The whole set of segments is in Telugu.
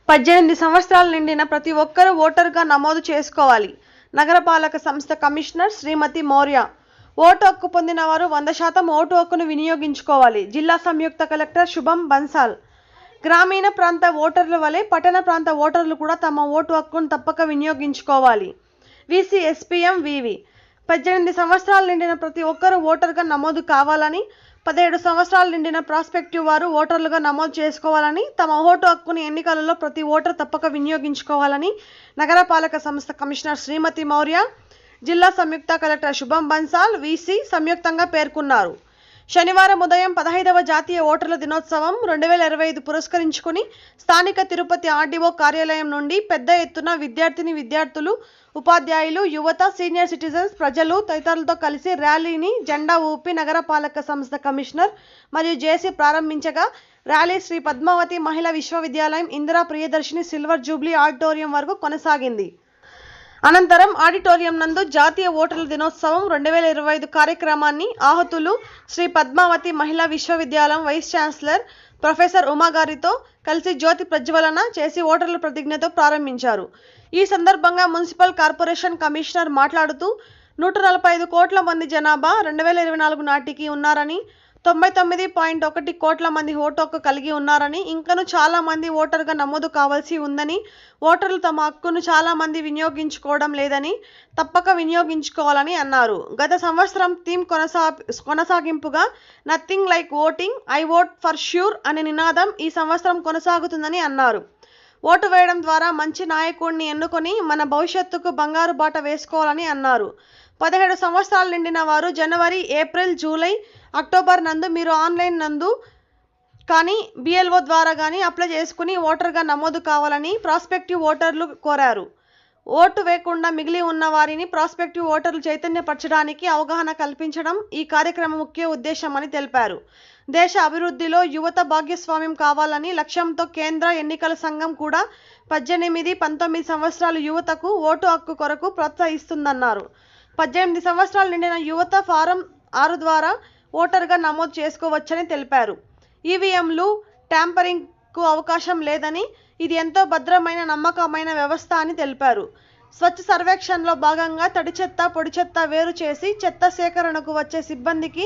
18 సంవత్సరాలు నిండిన ప్రతి ఒక్కరూ ఓటరుగా నమోదు చేసుకోవాలి. నగరపాలక సంస్థ కమిషనర్ శ్రీమతి మౌర్య. ఓటు హక్కు పొందిన వారు 100% ఓటు హక్కును వినియోగించుకోవాలి. జిల్లా సంయుక్త కలెక్టర్ శుభం బన్సాల్. గ్రామీణ ప్రాంత ఓటర్ల వలె పట్టణ ప్రాంత ఓటర్లు కూడా తమ ఓటు హక్కును తప్పక వినియోగించుకోవాలి. వీసీ ఎస్పీఎం వివి. 18 సంవత్సరాలు నిండిన ప్రతి ఒక్కరూ ఓటరుగా నమోదు కావాలని, 17 సంవత్సరాలు నిండిన ప్రాస్పెక్టివ్ వారు ఓటర్లుగా నమోదు చేసుకోవాలని, తమ ఓటు హక్కుని ఎన్నికలలో ప్రతి ఓటర్ తప్పక వినియోగించుకోవాలని నగరపాలక సంస్థ కమిషనర్ శ్రీమతి మౌర్య, జిల్లా సంయుక్త కలెక్టర్ శుభం బన్సాల్, వీసీ సంయుక్తంగా పేర్కొన్నారు. శనివారం ఉదయం 15వ జాతీయ ఓటర్ల దినోత్సవం 2025 పురస్కరించుకుని స్థానిక తిరుపతి ఆర్డీఓ కార్యాలయం నుండి పెద్ద ఎత్తున విద్యార్థులు, ఉపాధ్యాయులు, యువత, సీనియర్ సిటిజన్స్, ప్రజలు తదితరులతో కలిసి ర్యాలీని జెండా ఊపి నగరపాలక సంస్థ కమిషనర్ మరియు జేసీ ప్రారంభించగా, ర్యాలీ శ్రీ పద్మావతి మహిళా విశ్వవిద్యాలయం Indira Priyadarshini silver Jubilee auditorium వరకు కొనసాగింది. అనంతరం ఆడిటోరియం నందు జాతీయ ఓటర్ల దినోత్సవం 2025 కార్యక్రమాన్ని ఆహుతులు శ్రీ పద్మావతి మహిళా విశ్వవిద్యాలయం వైస్ ఛాన్సలర్ ప్రొఫెసర్ ఉమా గారితో కలిసి జ్యోతి ప్రజ్వలన చేసి ఓటర్ల ప్రతిజ్ఞతో ప్రారంభించారు. ఈ సందర్భంగా మున్సిపల్ కార్పొరేషన్ కమిషనర్ మాట్లాడుతూ 145 కోట్ల మంది జనాభా 2024 నాటికి ఉన్నారని, 99.1 కోట్ల మంది ఓటు హక్కు కలిగి ఉన్నారని, ఇంకను చాలా మంది ఓటరుగా నమోదు కావాల్సి ఉందని, ఓటర్లు తమ హక్కును చాలా మంది వినియోగించుకోవడం లేదని, తప్పక వినియోగించుకోవాలని అన్నారు. గత సంవత్సరం థీమ్ కొనసాగింపుగా nothing like voting, I vote for sure అనే నినాదం ఈ సంవత్సరం కొనసాగుతుందని అన్నారు. ఓటు వేయడం ద్వారా మంచి నాయకుడిని ఎన్నుకొని మన భవిష్యత్తుకు బంగారు బాట వేసుకోవాలని అన్నారు. 17 సంవత్సరాలు నిండిన వారు జనవరి, ఏప్రిల్, జూలై, అక్టోబర్ నందు మీరు ఆన్లైన్ నందు కానీ బిఎల్ఓ ద్వారా కానీ అప్లై చేసుకుని ఓటర్గా నమోదు కావాలని ప్రాస్పెక్టివ్ ఓటర్లు కోరారు. ఓటు వేయకుండా మిగిలి ఉన్న వారిని ప్రాస్పెక్టివ్ ఓటర్లు చైతన్యపరచడానికి అవగాహన కల్పించడం ఈ కార్యక్రమం ముఖ్య ఉద్దేశమని తెలిపారు. దేశ అభివృద్ధిలో యువత భాగస్వామ్యం కావాలని లక్ష్యంతో కేంద్ర ఎన్నికల సంఘం కూడా 18-19 సంవత్సరాల యువతకు ఓటు హక్కు కొరకు ప్రోత్సహిస్తుందన్నారు. 18 సంవత్సరాలు నిండిన యువత ఫారం 6 ద్వారా ఓటరుగా నమోదు చేసుకోవచ్చని తెలిపారు. ఈవీఎంలు ట్యాంపరింగ్కు అవకాశం లేదని, ఇది ఎంతో భద్రమైన, నమ్మకమైన వ్యవస్థ అని తెలిపారు. స్వచ్ఛ సర్వేక్షణలో భాగంగా తడి చెత్త, పొడి చెత్త వేరు చేసి చెత్త సేకరణకు వచ్చే సిబ్బందికి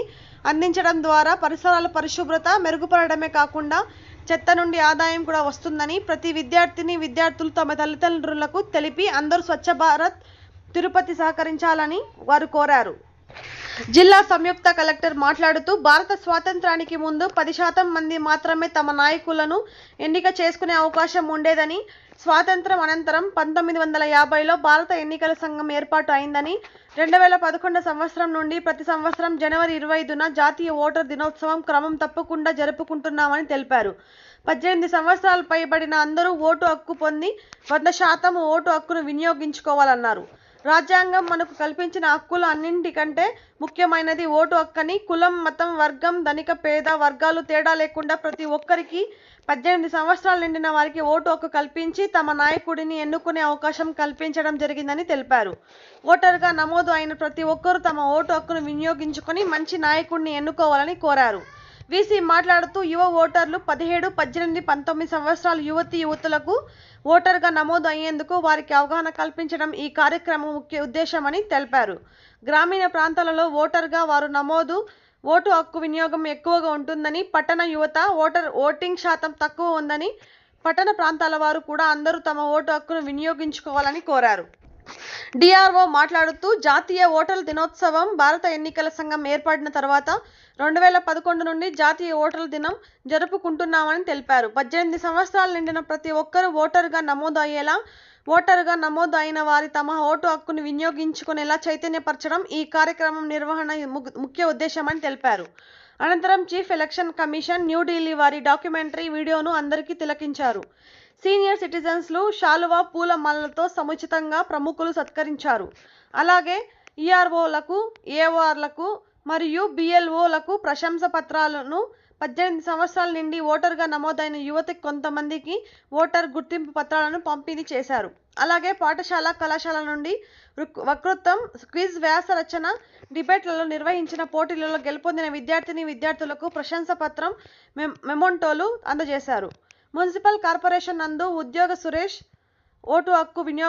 అందించడం ద్వారా పరిసరాల పరిశుభ్రత మెరుగుపడమే కాకుండా చెత్త నుండి ఆదాయం కూడా వస్తుందని ప్రతి విద్యార్థులు తమ తల్లిదండ్రులకు తెలిపి అందరూ స్వచ్ఛ భారత్ తిరుపతి సహకరించాలని వారు కోరారు. జిల్లా సంయుక్త కలెక్టర్ మాట్లాడుతూ భారత స్వాతంత్రానికి ముందు 10% మంది మాత్రమే తమ నాయకులను ఎన్నిక చేసుకునే అవకాశం ఉండేదని, స్వాతంత్రం అనంతరం 1950లో భారత ఎన్నికల సంఘం ఏర్పాటు అయిందని, 2011 సంవత్సరం నుండి ప్రతి సంవత్సరం జనవరి 25న జాతీయ ఓటర్ దినోత్సవం క్రమం తప్పకుండా జరుపుకుంటున్నామని తెలిపారు. 18 సంవత్సరాలు పైబడిన అందరూ ఓటు హక్కు పొంది 100% ఓటు హక్కును వినియోగించుకోవాలన్నారు. రాజ్యాంగం మనకు కల్పించిన హక్కులు అన్నింటికంటే ముఖ్యమైనది ఓటు హక్కని కులం, మతం, వర్గం, ధనిక, పేద వర్గాలు తేడా లేకుండా ప్రతి ఒక్కరికి 18 సంవత్సరాలు నిండిన వారికి ఓటు హక్కు కల్పించి తమ నాయకుడిని ఎన్నుకునే అవకాశం కల్పించడం జరిగిందని తెలిపారు. ఓటరుగా నమోదు అయిన ప్రతి ఒక్కరూ తమ ఓటు హక్కును వినియోగించుకొని మంచి నాయకుడిని ఎన్నుకోవాలని కోరారు. వీసీ మాట్లాడుతూ యువ ఓటర్లు 17, 18, 19 సంవత్సరాల యువతులకు ఓటరుగా నమోదు అయ్యేందుకు వారికి అవగాహన కల్పించడం ఈ కార్యక్రమం ముఖ్య ఉద్దేశమని తెలిపారు. గ్రామీణ ప్రాంతాలలో ఓటరుగా వారు ఓటు హక్కు వినియోగం ఎక్కువగా ఉంటుందని, పట్టణ యువత ఓటింగ్ శాతం తక్కువ ఉందని, పట్టణ ప్రాంతాల వారు కూడా అందరూ తమ ఓటు హక్కును వినియోగించుకోవాలని కోరారు. డిఆర్ఓ మాట్లాడుతూ జాతీయ ఓటర్ల దినోత్సవం భారత ఎన్నికల సంఘం ఏర్పడిన తర్వాత 2011 నుండి జాతీయ ఓటర్ల దినం జరుపుకుంటున్నామని తెలిపారు. 18 సంవత్సరాలు నిండిన ప్రతి ఒక్కరూ ఓటరుగా నమోదు అయ్యేలా, ఓటరుగా నమోదు అయిన వారి తమ ఓటు హక్కును వినియోగించుకునేలా చైతన్యపరచడం ఈ కార్యక్రమం నిర్వహణ ముఖ్య ఉద్దేశమని తెలిపారు. అనంతరం చీఫ్ ఎలక్షన్ కమిషన్ న్యూఢిల్లీ వారి డాక్యుమెంటరీ వీడియోను అందరికీ తిలకించారు. సీనియర్ సిటిజన్స్లు శాలువా, పూల మాలలతో సముచితంగా ప్రముఖులు సత్కరించారు. అలాగే ఈఆర్ఓలకు, ఏఓఆర్లకు మరియు బిఎల్ఓలకు ప్రశంస పత్రాలను 18 సంవత్సరాల నుండి ఓటరుగా నమోదైన యువతకి కొంతమందికి ఓటర్ గుర్తింపు పత్రాలను పంపిణీ చేశారు. అలాగే పాఠశాల, కళాశాల నుండి వక్తృత్వం, క్విజ్, వ్యాస రచన, డిబేట్లలో నిర్వహించిన పోటీలలో గెలుపొందిన విద్యార్థులకు ప్రశంస పత్రం, మెమోంటోలు అందజేశారు. మున్సిపల్ కార్పొరేషన్ నందు ఉద్యోగ సురేష్ ఓటు హక్కు వినియోగ